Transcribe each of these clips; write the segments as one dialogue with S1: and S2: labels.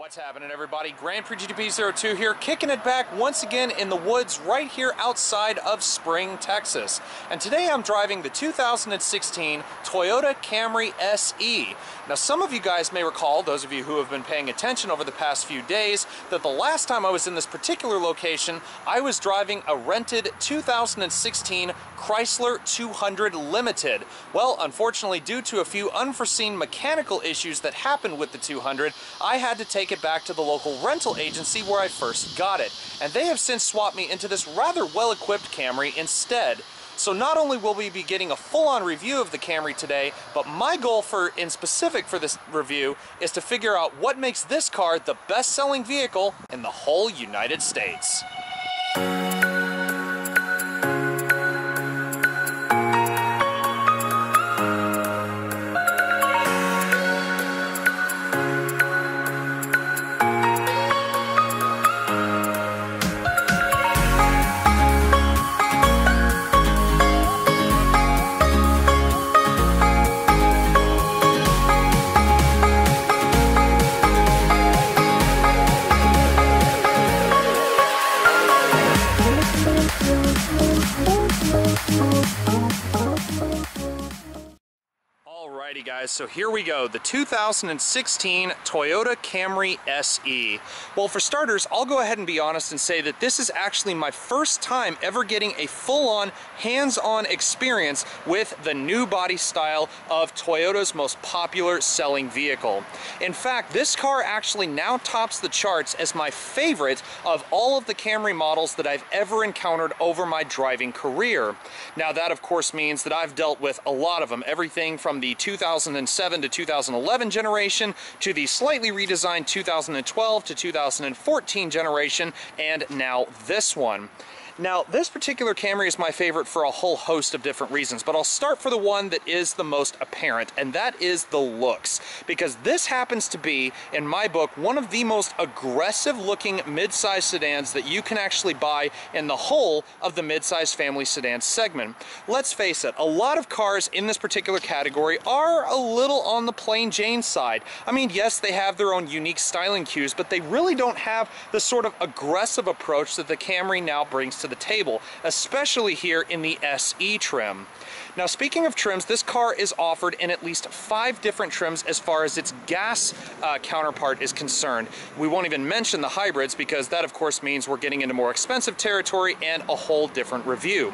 S1: What's happening, everybody? Grand Prix GTP02 here, kicking it back once again in the woods right here outside of Spring, Texas. And today I'm driving the 2016 Toyota Camry SE. Now, some of you guys may recall, those of you who have been paying attention over the past few days, that the last time I was in this particular location, I was driving a rented 2016 Chrysler 200 Limited. Well, unfortunately, due to a few unforeseen mechanical issues that happened with the 200, I had to take it back to the local rental agency where I first got it. And they have since swapped me into this rather well-equipped Camry instead. So not only will we be getting a full-on review of the Camry today, but my goal in specific for this review is to figure out what makes this car the best-selling vehicle in the whole United States. Alrighty guys, so here we go, the 2016 Toyota Camry SE. Well, for starters, I'll go ahead and be honest and say that this is actually my first time ever getting a full-on, hands-on experience with the new body style of Toyota's most popular selling vehicle. In fact, this car actually now tops the charts as my favorite of all of the Camry models that I've ever encountered over my driving career. Now that of course means that I've dealt with a lot of them, everything from the 2007 to 2011 generation to the slightly redesigned 2012 to 2014 generation, and now this one. Now, this particular Camry is my favorite for a whole host of different reasons, but I'll start for the one that is the most apparent, and that is the looks. Because this happens to be, in my book, one of the most aggressive-looking midsize sedans that you can actually buy in the whole of the midsize family sedan segment. Let's face it, a lot of cars in this particular category are a little on the plain Jane side. I mean, yes, they have their own unique styling cues, but they really don't have the sort of aggressive approach that the Camry now brings to the table, especially here in the SE trim. Now, speaking of trims, this car is offered in at least 5 different trims as far as its gas counterpart is concerned. We won't even mention the hybrids because that of course means we're getting into more expensive territory and a whole different review.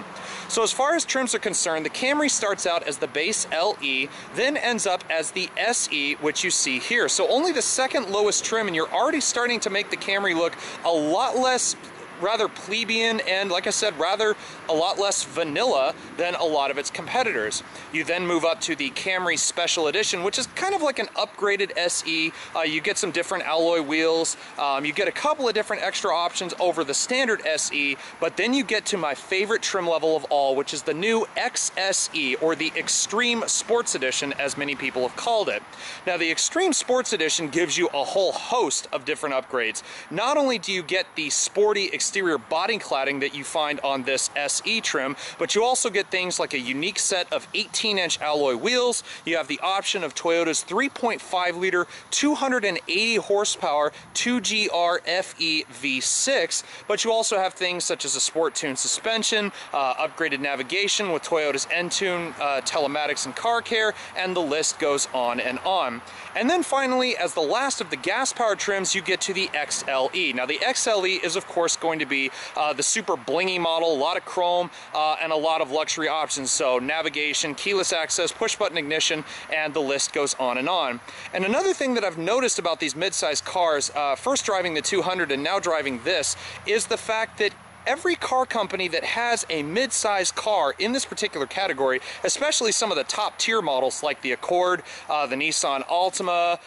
S1: So as far as trims are concerned, the Camry starts out as the base LE, then ends up as the SE, which you see here. So only the second lowest trim, and you're already starting to make the Camry look a lot less rather plebeian and, like I said, rather a lot less vanilla than a lot of its competitors. You then move up to the Camry Special Edition, which is kind of like an upgraded SE. You get some different alloy wheels, you get a couple of different extra options over the standard SE, but then you get to my favorite trim level of all, which is the new XSE, or the Extreme Sports Edition, as many people have called it. Now, the Extreme Sports Edition gives you a whole host of different upgrades. Not only do you get the sporty exterior body cladding that you find on this SE trim, but you also get things like a unique set of 18-inch alloy wheels. You have the option of Toyota's 3.5-liter, 280 horsepower 2GR FE V6, but you also have things such as a sport-tuned suspension, upgraded navigation with Toyota's Entune telematics and car care, and the list goes on and on. And then finally, as the last of the gas-powered trims, you get to the XLE. Now, the XLE is of course going to be the super blingy model, a lot of chrome and a lot of luxury options. So navigation, keyless access, push-button ignition, and the list goes on and on. And another thing that I've noticed about these mid-size cars, first driving the 200 and now driving this, is the fact that every car company that has a mid-size car in this particular category, especially some of the top tier models like the Accord, the Nissan Altima,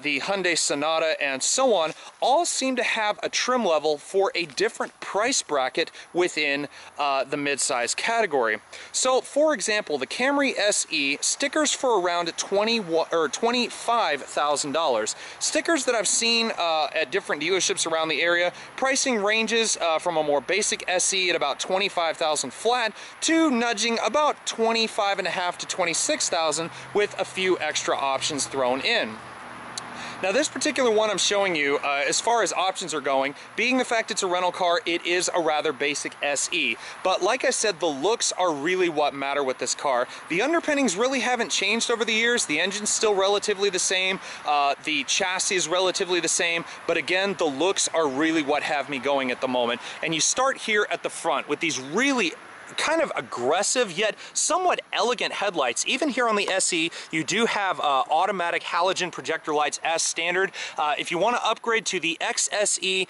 S1: the Hyundai Sonata, and so on, all seem to have a trim level for a different price bracket within the mid-size category. So, for example, the Camry SE, stickers for around $25,000. Stickers that I've seen at different dealerships around the area, pricing ranges from a more basic SE at about $25,000 flat to nudging about $25,500 to $26,000 with a few extra options thrown in. Now this particular one I'm showing you, as far as options are going, being the fact it's a rental car, it is a rather basic SE. But like I said, the looks are really what matter with this car. The underpinnings really haven't changed over the years. The engine's still relatively the same. The chassis is relatively the same. But again, the looks are really what have me going at the moment. And you start here at the front with these really kind of aggressive yet somewhat elegant headlights. Even here on the SE, you do have automatic halogen projector lights as standard. If you want to upgrade to the XSE,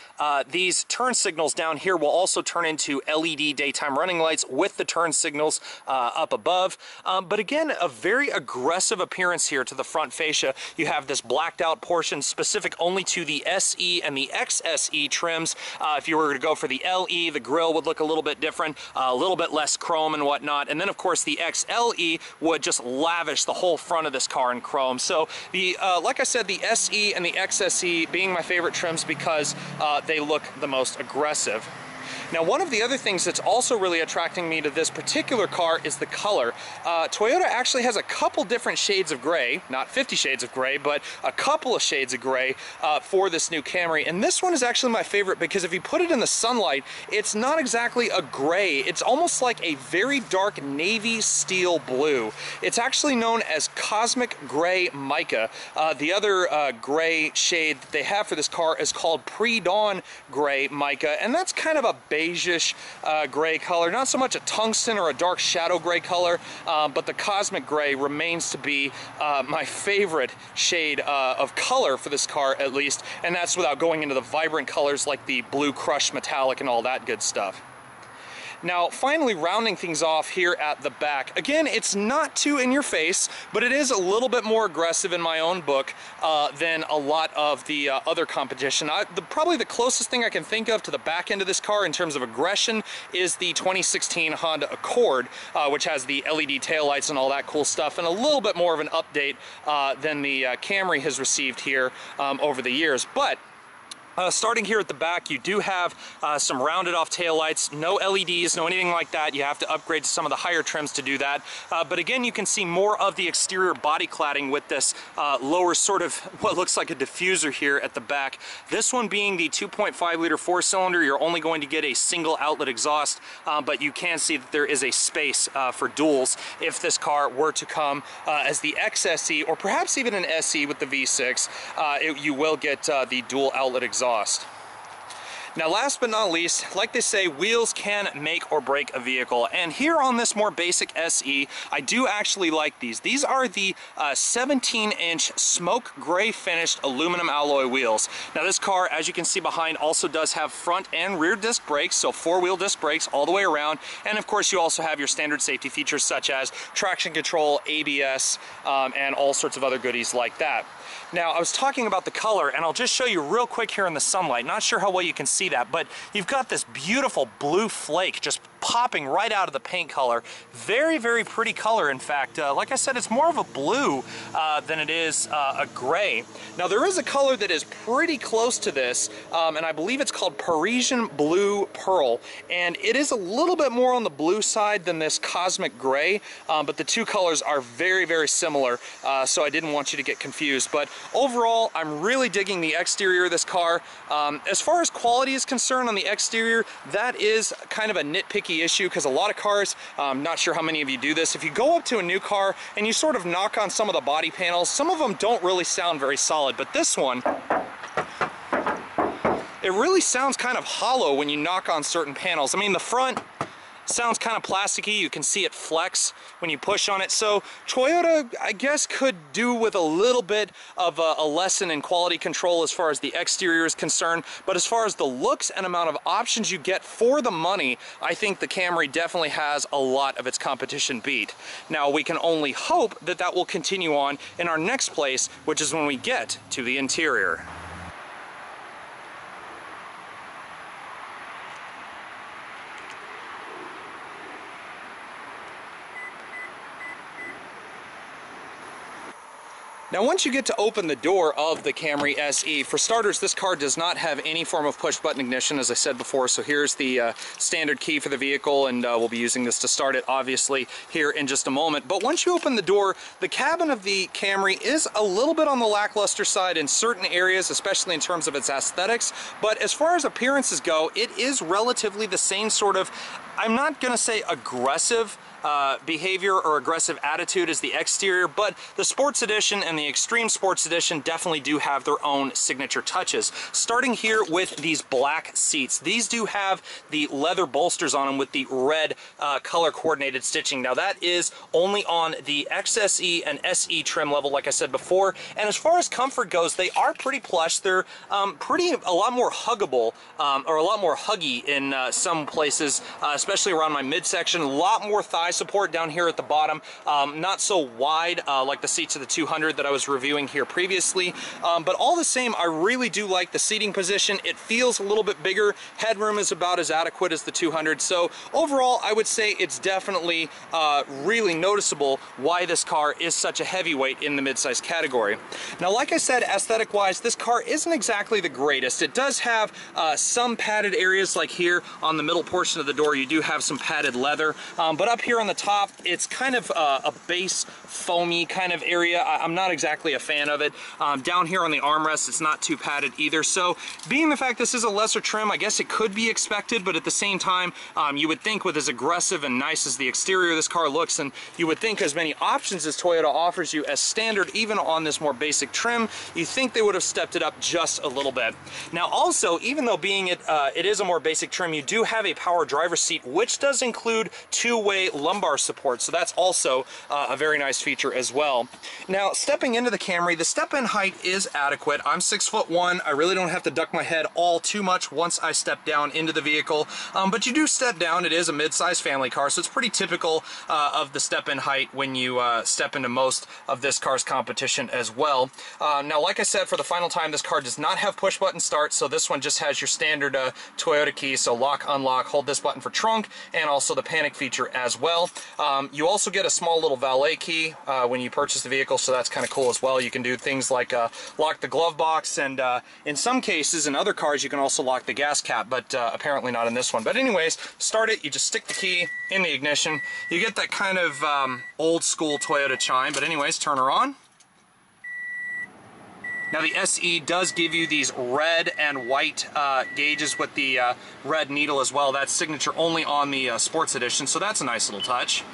S1: these turn signals down here will also turn into LED daytime running lights with the turn signals up above. But again, a very aggressive appearance here to the front fascia. You have this blacked out portion specific only to the SE and the XSE trims. If you were to go for the LE, the grille would look a little bit different, a little bit less chrome and whatnot. And then of course the XLE would just lavish the whole front of this car in chrome. So the like I said, the SE and the XSE being my favorite trims because they look the most aggressive. Now, one of the other things that's also really attracting me to this particular car is the color. Toyota actually has a couple different shades of gray, not 50 shades of gray, but a couple of shades of gray for this new Camry. And this one is actually my favorite because if you put it in the sunlight, it's not exactly a gray. It's almost like a very dark navy steel blue. It's actually known as Cosmic Gray Mica. The other gray shade that they have for this car is called Pre-Dawn Gray Mica, and that's kind of a beigeish gray color, not so much a tungsten or a dark shadow gray color, but the Cosmic Gray remains to be my favorite shade of color for this car, at least, and that's without going into the vibrant colors like the blue crushed metallic and all that good stuff. Now, finally rounding things off here at the back. Again, it's not too in your face, but it is a little bit more aggressive in my own book than a lot of the other competition. Probably the closest thing I can think of to the back end of this car in terms of aggression is the 2016 Honda Accord, which has the LED taillights and all that cool stuff, and a little bit more of an update than the Camry has received here over the years. But starting here at the back, you do have some rounded off taillights, no LEDs, no anything like that. You have to upgrade to some of the higher trims to do that. But again, you can see more of the exterior body cladding with this lower sort of what looks like a diffuser here at the back. This one being the 2.5 liter 4-cylinder, you're only going to get a single outlet exhaust, but you can see that there is a space for duals if this car were to come as the XSE or perhaps even an SE with the V6. You will get the dual outlet exhaust. Now, last but not least, like they say, wheels can make or break a vehicle. And here on this more basic SE, I do actually like these. These are the 17-inch smoke gray finished aluminum alloy wheels. Now, this car, as you can see behind, also does have front and rear disc brakes, so 4-wheel disc brakes all the way around. And of course, you also have your standard safety features such as traction control, ABS, and all sorts of other goodies like that. Now, I was talking about the color, and I'll just show you real quick here in the sunlight. Not sure how well you can see that, but you've got this beautiful blue flake just popping right out of the paint color. Very, very pretty color, in fact. Like I said, it's more of a blue than it is a gray. Now, there is a color that is pretty close to this, and I believe it's called Parisian Blue Pearl, and it is a little bit more on the blue side than this Cosmic Gray, but the two colors are very, very similar, so I didn't want you to get confused. But overall, I'm really digging the exterior of this car. As far as quality is concerned on the exterior, that is kind of a nitpicky issue because a lot of cars, I'm not sure how many of you do this, if you go up to a new car and you sort of knock on some of the body panels, some of them don't really sound very solid, but this one, it really sounds kind of hollow when you knock on certain panels. I mean, the front sounds kind of plasticky. You can see it flex when you push on it. So Toyota, I guess, could do with a little bit of a lesson in quality control as far as the exterior is concerned. But as far as the looks and amount of options you get for the money, I think the Camry definitely has a lot of its competition beat. Now, we can only hope that that will continue on in our next place, which is when we get to the interior. Now once you get to open the door of the Camry SE, for starters, this car does not have any form of push button ignition, as I said before, so here's the standard key for the vehicle, and we'll be using this to start it obviously here in just a moment. But once you open the door, the cabin of the Camry is a little bit on the lackluster side in certain areas, especially in terms of its aesthetics, but as far as appearances go, it is relatively the same sort of, I'm not going to say aggressive behavior or aggressive attitude as the exterior, but the Sports Edition and the Extreme Sports Edition definitely do have their own signature touches. Starting here with these black seats. These do have the leather bolsters on them with the red color coordinated stitching. Now that is only on the XSE and SE trim level, like I said before, and as far as comfort goes, they are pretty plush. They're a lot more huggable, or a lot more huggy in some places, especially around my midsection. A lot more thigh support down here at the bottom, not so wide like the seats of the 200 that I was reviewing here previously, but all the same, I really do like the seating position. It feels a little bit bigger. Headroom is about as adequate as the 200, so overall I would say it's definitely really noticeable why this car is such a heavyweight in the midsize category. Now, like I said, aesthetic wise, this car isn't exactly the greatest. It does have some padded areas, like here on the middle portion of the door you do have some padded leather, but up here on the top, it's kind of a base foamy kind of area. I'm not exactly a fan of it. Down here on the armrest, it's not too padded either. So being the fact this is a lesser trim, I guess it could be expected, but at the same time, you would think with as aggressive and nice as the exterior of this car looks, and you would think as many options as Toyota offers you as standard, even on this more basic trim, you think they would have stepped it up just a little bit. Now also, even though being it is a more basic trim, you do have a power driver's seat, which does include two-way lumbar support, so that's also a very nice feature as well. Now, stepping into the Camry, the step-in height is adequate. I'm 6'1". I really don't have to duck my head all too much once I step down into the vehicle, but you do step down. It is a mid-size family car, so it's pretty typical of the step-in height when you step into most of this car's competition as well. Now, like I said, for the final time, this car does not have push-button start, so this one just has your standard Toyota key, so lock, unlock, hold this button for trunk, and also the panic feature as well. You also get a small little valet key when you purchase the vehicle, so that's kind of cool as well. You can do things like lock the glove box, and in some cases, in other cars, you can also lock the gas cap, but apparently not in this one. But anyways, start it, you just stick the key in the ignition. You get that kind of old school Toyota chime, but anyways, turn her on. Now the SE does give you these red and white gauges with the red needle as well. That's signature only on the Sports Edition, so that's a nice little touch.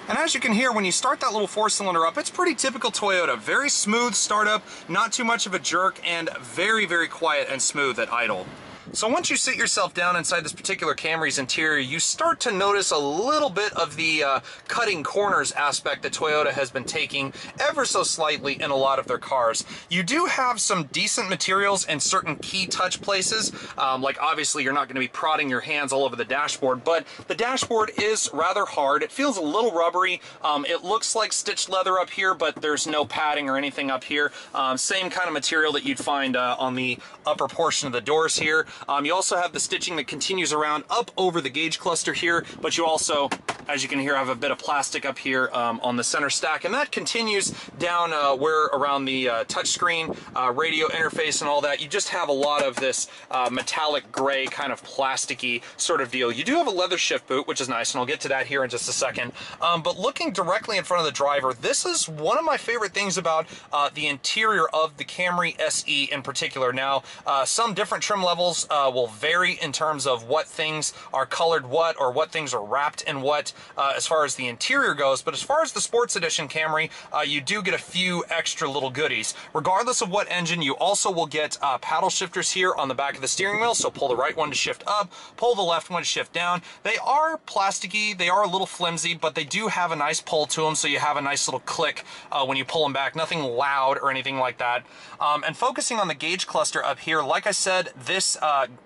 S1: And as you can hear, when you start that little four-cylinder up, it's pretty typical Toyota. Very smooth startup, not too much of a jerk, and very, very quiet and smooth at idle. So once you sit yourself down inside this particular Camry's interior, you start to notice a little bit of the cutting corners aspect that Toyota has been taking ever so slightly in a lot of their cars. You do have some decent materials in certain key touch places, like obviously you're not going to be prodding your hands all over the dashboard, but the dashboard is rather hard. It feels a little rubbery. It looks like stitched leather up here, but there's no padding or anything up here. Same kind of material that you'd find on the upper portion of the doors here. You also have the stitching that continues around up over the gauge cluster here, but you also, as you can hear, have a bit of plastic up here on the center stack, and that continues down where around the touchscreen, radio interface and all that. You just have a lot of this metallic gray kind of plasticky sort of deal. You do have a leather shift boot, which is nice, and I'll get to that here in just a second. But looking directly in front of the driver, this is one of my favorite things about the interior of the Camry SE in particular. Now, some different trim levels will vary in terms of what things are colored what, or what things are wrapped in what, as far as the interior goes. But as far as the Sports Edition Camry, you do get a few extra little goodies. Regardless of what engine, you also will get paddle shifters here on the back of the steering wheel. So pull the right one to shift up, pull the left one to shift down. They are plasticky, they are a little flimsy, but they do have a nice pull to them, so you have a nice little click when you pull them back. Nothing loud or anything like that. And focusing on the gauge cluster up here, like I said, this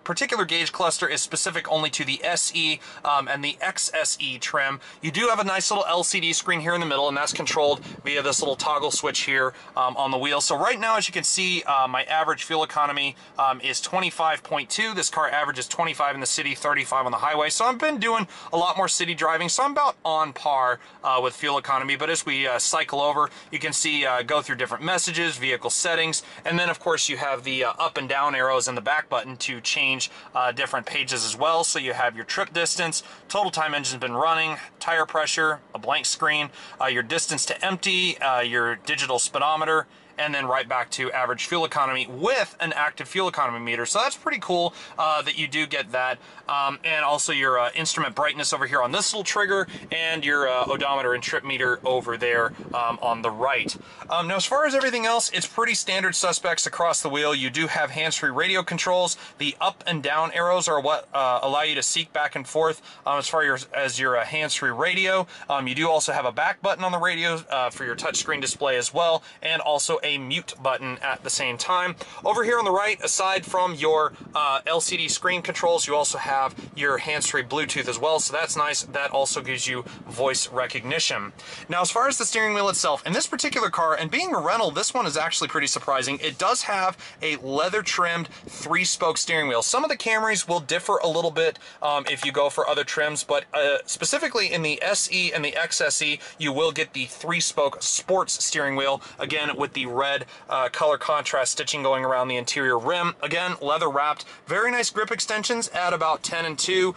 S1: particular gauge cluster is specific only to the SE and the XSE trim trim. You do have a nice little LCD screen here in the middle, and that's controlled via this little toggle switch here on the wheel. So right now, as you can see, my average fuel economy is 25.2. This car averages 25 in the city, 35 on the highway. So I've been doing a lot more city driving, so I'm about on par with fuel economy. But as we cycle over, you can see go through different messages, vehicle settings, and then of course you have the up and down arrows and the back button to change different pages as well. So you have your trip distance, total time engine's been running, tire pressure, a blank screen, your distance to empty, your digital speedometer, and then right back to average fuel economy with an active fuel economy meter. So that's pretty cool that you do get that. And also your instrument brightness over here on this little trigger, and your odometer and trip meter over there on the right. Now, as far as everything else, it's pretty standard suspects across the wheel. You do have hands-free radio controls. The up and down arrows are what allow you to seek back and forth as far as your hands-free radio. You do also have a back button on the radio for your touchscreen display as well, and also a mute button at the same time. Over here on the right, aside from your LCD screen controls, you also have your hands-free Bluetooth as well, so that's nice. That also gives you voice recognition. Now, as far as the steering wheel itself, in this particular car, and being a rental, this one is actually pretty surprising. It does have a leather-trimmed 3-spoke steering wheel. Some of the Camrys will differ a little bit if you go for other trims, but specifically in the SE and the XSE, you will get the 3-spoke sports steering wheel, again with the red color contrast stitching going around the interior rim. Again, leather wrapped. Very nice grip extensions at about 10 and 2.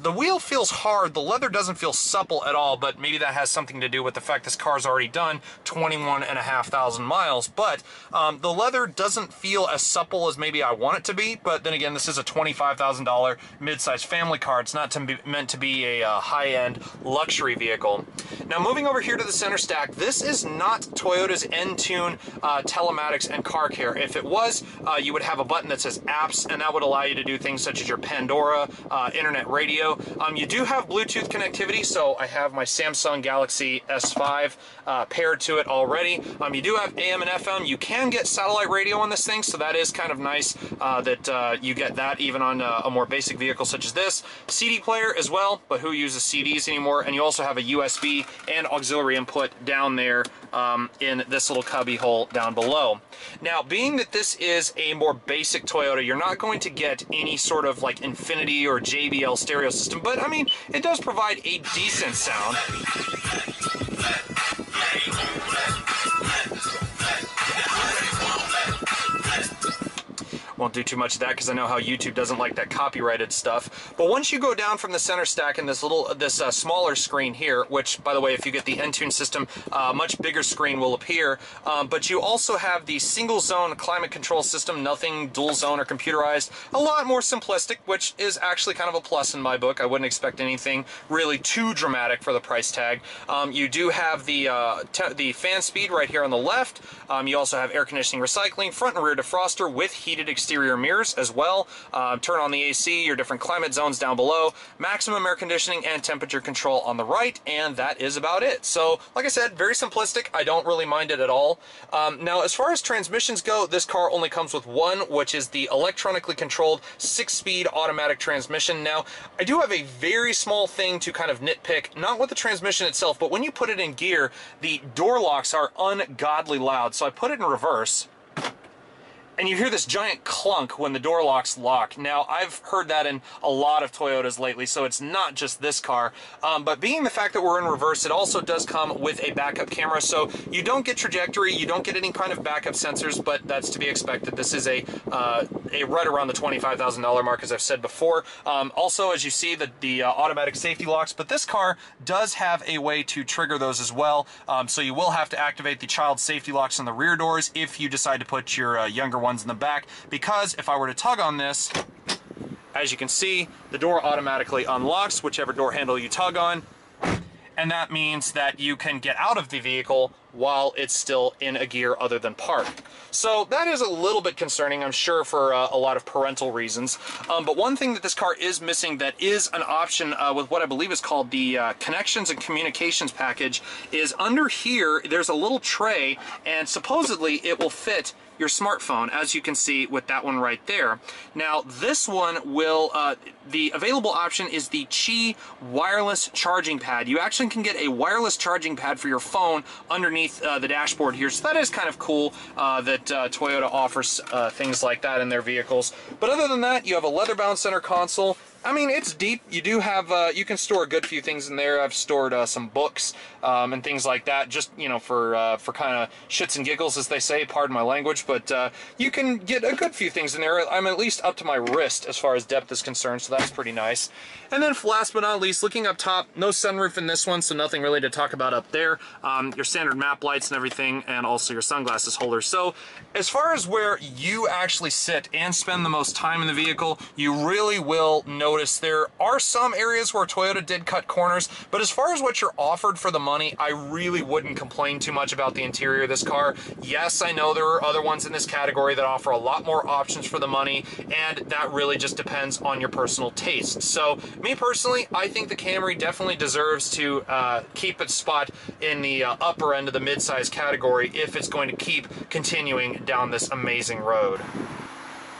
S1: The wheel feels hard. The leather doesn't feel supple at all, but maybe that has something to do with the fact this car's already done 21,500 miles. But the leather doesn't feel as supple as maybe I want it to be. But then again, this is a $25,000 midsize family car. It's not meant to be a high-end luxury vehicle. Now, moving over here to the center stack, this is not Toyota's Entune telematics and car care. If it was, you would have a button that says apps, and that would allow you to do things such as your Pandora, internet radio. You do have Bluetooth connectivity, so I have my Samsung Galaxy S5 paired to it already. You do have AM and FM. You can get satellite radio on this thing, so that is kind of nice that you get that even on a more basic vehicle such as this. CD player as well, but who uses CDs anymore? And you also have a USB and auxiliary input down there in this little cubby hole down below. Now, being that this is a more basic Toyota, you're not going to get any sort of like Infinity or JBL stereo system, but I mean, it does provide a decent sound. Won't do too much of that because I know how YouTube doesn't like that copyrighted stuff. But once you go down from the center stack in this smaller screen here, which, by the way, if you get the Entune system, much bigger screen will appear. But you also have the single zone climate control system, nothing dual zone or computerized. A lot more simplistic, which is actually kind of a plus in my book. I wouldn't expect anything really too dramatic for the price tag. You do have the fan speed right here on the left. You also have air conditioning, recycling, front and rear defroster with heated exterior mirrors as well. Turn on the AC, your different climate zones down below, maximum air conditioning and temperature control on the right, and that is about it. So, like I said, very simplistic. I don't really mind it at all. Now, as far as transmissions go, this car only comes with one, which is the electronically controlled 6-speed automatic transmission. Now, I do have a very small thing to kind of nitpick, not with the transmission itself, but when you put it in gear, the door locks are ungodly loud. So I put it in reverse, and you hear this giant clunk when the door locks lock. Now, I've heard that in a lot of Toyotas lately, so it's not just this car. But being the fact that we're in reverse, it also does come with a backup camera, so you don't get trajectory, you don't get any kind of backup sensors, but that's to be expected. This is a right around the $25,000 mark, as I've said before. Also, as you see, the automatic safety locks, but this car does have a way to trigger those as well. So you will have to activate the child safety locks on the rear doors if you decide to put your younger ones in the back, because if I were to tug on this, as you can see, the door automatically unlocks whichever door handle you tug on, and that means that you can get out of the vehicle while it's still in a gear other than park. So that is a little bit concerning, I'm sure, for a lot of parental reasons. But one thing that this car is missing that is an option with what I believe is called the Connections and Communications package is under here, there's a little tray, and supposedly it will fit your smartphone, as you can see with that one right there. Now this one will, the available option is the Qi wireless charging pad. You actually can get a wireless charging pad for your phone underneath the dashboard here, so that is kind of cool that Toyota offers things like that in their vehicles. But other than that, you have a leather-bound center console. I mean, it's deep. You do have, you can store a good few things in there. I've stored some books and things like that, just, you know, for kind of shits and giggles, as they say, pardon my language, but you can get a good few things in there. I'm at least up to my wrist as far as depth is concerned, so that's pretty nice. And then last but not least, looking up top, no sunroof in this one, so nothing really to talk about up there. Your standard map lights and everything, and also your sunglasses holder. So as far as where you actually sit and spend the most time in the vehicle, you really will notice there are some areas where Toyota did cut corners, but as far as what you're offered for the money, I really wouldn't complain too much about the interior of this car. Yes, I know there are other ones in this category that offer a lot more options for the money, and that really just depends on your personal taste. So me personally, I think the Camry definitely deserves to keep its spot in the upper end of the midsize category if it's going to keep continuing down this amazing road.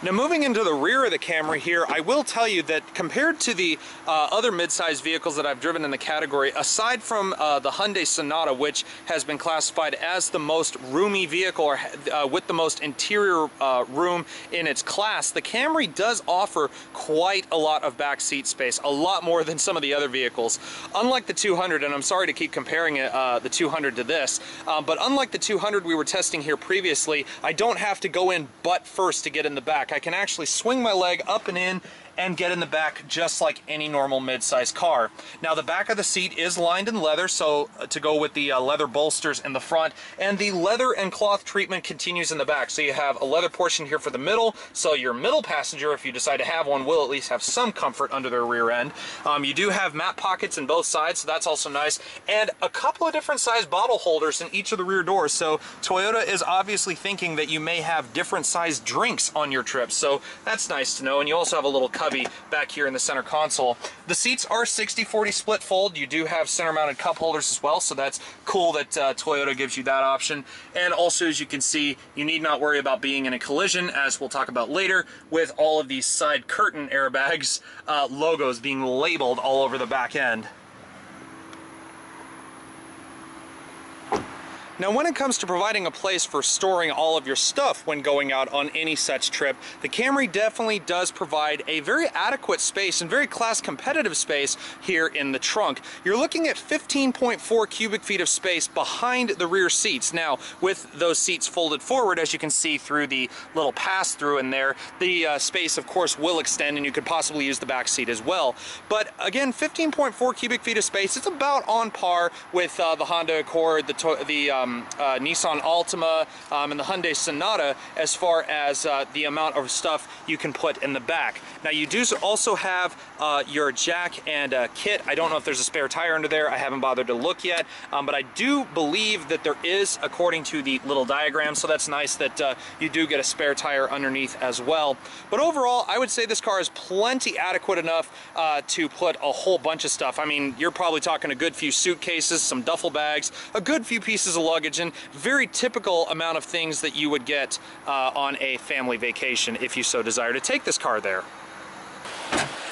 S1: Now moving into the rear of the Camry here, I will tell you that compared to the other midsize vehicles that I've driven in the category, aside from the Hyundai Sonata, which has been classified as the most roomy vehicle or with the most interior room in its class, the Camry does offer quite a lot of back seat space, a lot more than some of the other vehicles. Unlike the 200, and I'm sorry to keep comparing it, the 200 to this, but unlike the 200 we were testing here previously, I don't have to go in butt first to get in the back. I can actually swing my leg up and in and get in the back just like any normal mid-size car. Now the back of the seat is lined in leather, so to go with the leather bolsters in the front, and the leather and cloth treatment continues in the back. So you have a leather portion here for the middle, so your middle passenger, if you decide to have one, will at least have some comfort under their rear end. You do have map pockets in both sides, so that's also nice, and a couple of different size bottle holders in each of the rear doors. So Toyota is obviously thinking that you may have different size drinks on your trip, so that's nice to know. And you also have a little cubby back here in the center console. The seats are 60-40 split fold. You do have center mounted cup holders as well, so that's cool that Toyota gives you that option. And also, as you can see, you need not worry about being in a collision, as we'll talk about later, with all of these side curtain airbags logos being labeled all over the back end. Now when it comes to providing a place for storing all of your stuff when going out on any such trip, the Camry definitely does provide a very adequate space and very class competitive space here in the trunk. You're looking at 15.4 cubic feet of space behind the rear seats. Now with those seats folded forward, as you can see through the little pass-through in there, the space of course will extend and you could possibly use the back seat as well. But again, 15.4 cubic feet of space, it's about on par with the Honda Accord, the Nissan Altima, and the Hyundai Sonata as far as the amount of stuff you can put in the back. Now you do also have your jack and kit. I don't know if there's a spare tire under there. I haven't bothered to look yet, but I do believe that there is, according to the little diagram, so that's nice that you do get a spare tire underneath as well. But overall, I would say this car is plenty adequate enough to put a whole bunch of stuff. I mean, you're probably talking a good few suitcases, some duffel bags, a good few pieces of luggage, and very typical amount of things that you would get on a family vacation if you so desire to take this car there.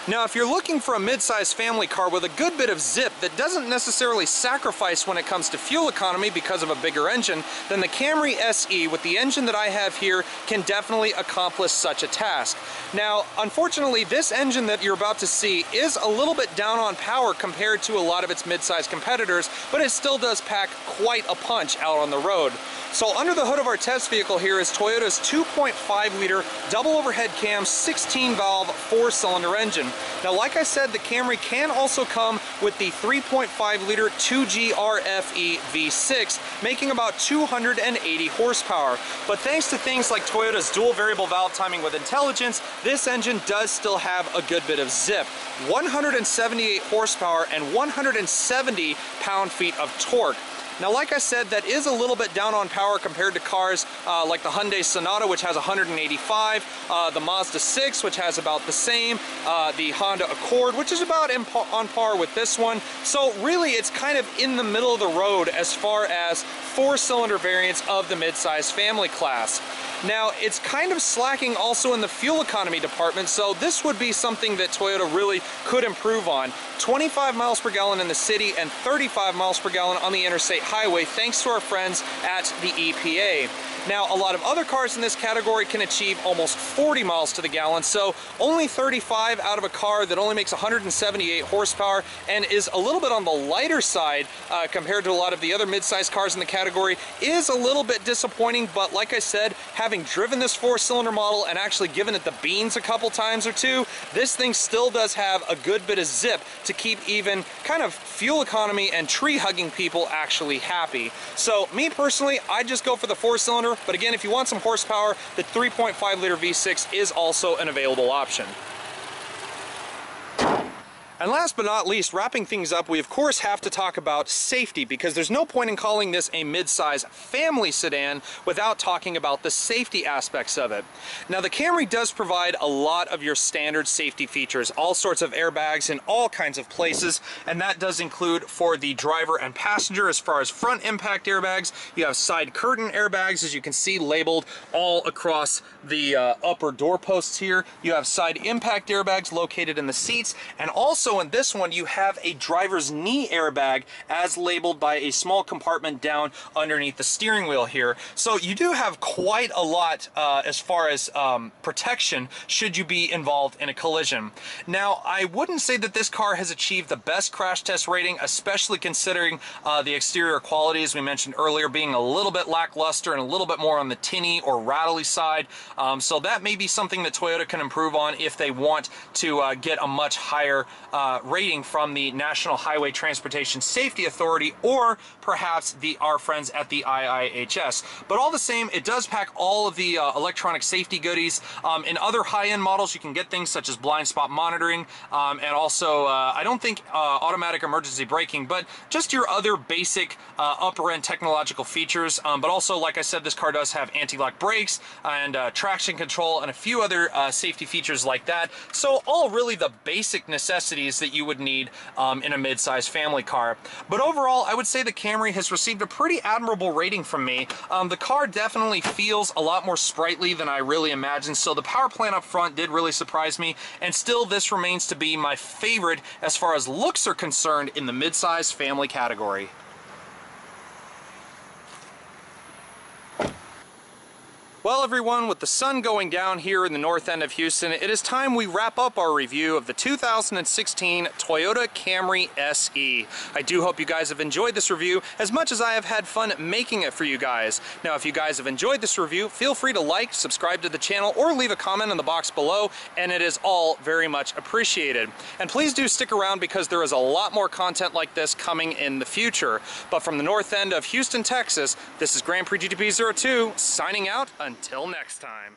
S1: Now, if you're looking for a mid-size family car with a good bit of zip that doesn't necessarily sacrifice when it comes to fuel economy because of a bigger engine, then the Camry SE with the engine that I have here can definitely accomplish such a task. Now, unfortunately, this engine that you're about to see is a little bit down on power compared to a lot of its mid-size competitors, but it still does pack quite a punch out on the road. So under the hood of our test vehicle here is Toyota's 2.5 liter double overhead cam 16 valve 4-cylinder engine. Now, like I said, the Camry can also come with the 3.5 liter 2G RFE V6, making about 280 horsepower. But thanks to things like Toyota's dual variable valve timing with intelligence, this engine does still have a good bit of zip. 178 horsepower and 170 pound-feet of torque. Now, like I said, that is a little bit down on power compared to cars like the Hyundai Sonata, which has 185, the Mazda 6, which has about the same, the Honda Accord, which is about on par with this one. So really, it's kind of in the middle of the road as far as four-cylinder variants of the midsize family class. Now, it's kind of slacking also in the fuel economy department, so this would be something that Toyota really could improve on. 25 miles per gallon in the city and 35 miles per gallon on the interstate highway, thanks to our friends at the EPA. Now, a lot of other cars in this category can achieve almost 40 miles to the gallon, so only 35 out of a car that only makes 178 horsepower and is a little bit on the lighter side compared to a lot of the other mid-size cars in the category is a little bit disappointing. But like I said, having driven this four-cylinder model and actually given it the beans a couple times or two, this thing still does have a good bit of zip to keep even kind of fuel economy and tree-hugging people actually happy. So me personally, I just go for the four-cylinder. But again, if you want some horsepower, the 3.5 liter V6 is also an available option. And last but not least, wrapping things up, we of course have to talk about safety, because there's no point in calling this a mid-size family sedan without talking about the safety aspects of it. Now, the Camry does provide a lot of your standard safety features, all sorts of airbags in all kinds of places, and that does include for the driver and passenger as far as front impact airbags. You have side curtain airbags, as you can see, labeled all across the upper door posts here. You have side impact airbags located in the seats, and also in this one you have a driver's knee airbag as labeled by a small compartment down underneath the steering wheel here. So you do have quite a lot as far as protection should you be involved in a collision. Now, I wouldn't say that this car has achieved the best crash test rating, especially considering the exterior quality, as we mentioned earlier, being a little bit lackluster and a little bit more on the tinny or rattly side. So that may be something that Toyota can improve on if they want to get a much higher rating from the National Highway Transportation Safety Authority, or perhaps our friends at the IIHS. But all the same, it does pack all of the electronic safety goodies. In other high-end models, you can get things such as blind spot monitoring, and also, I don't think automatic emergency braking, but just your other basic upper-end technological features. But also, like I said, this car does have anti-lock brakes and traction control and a few other safety features like that. So all really the basic necessities that you would need in a mid-size family car. But overall, I would say the Camry has received a pretty admirable rating from me. The car definitely feels a lot more sprightly than I really imagined, so the power plant up front did really surprise me, and still this remains to be my favorite as far as looks are concerned in the mid-size family category. Well, everyone, with the sun going down here in the north end of Houston, it is time we wrap up our review of the 2016 Toyota Camry SE. I do hope you guys have enjoyed this review as much as I have had fun making it for you guys. Now, if you guys have enjoyed this review, feel free to like, subscribe to the channel, or leave a comment in the box below, and it is all very much appreciated. And please do stick around, because there is a lot more content like this coming in the future. But from the north end of Houston, Texas, this is Grand Prix GTP 02 signing out. Until next time.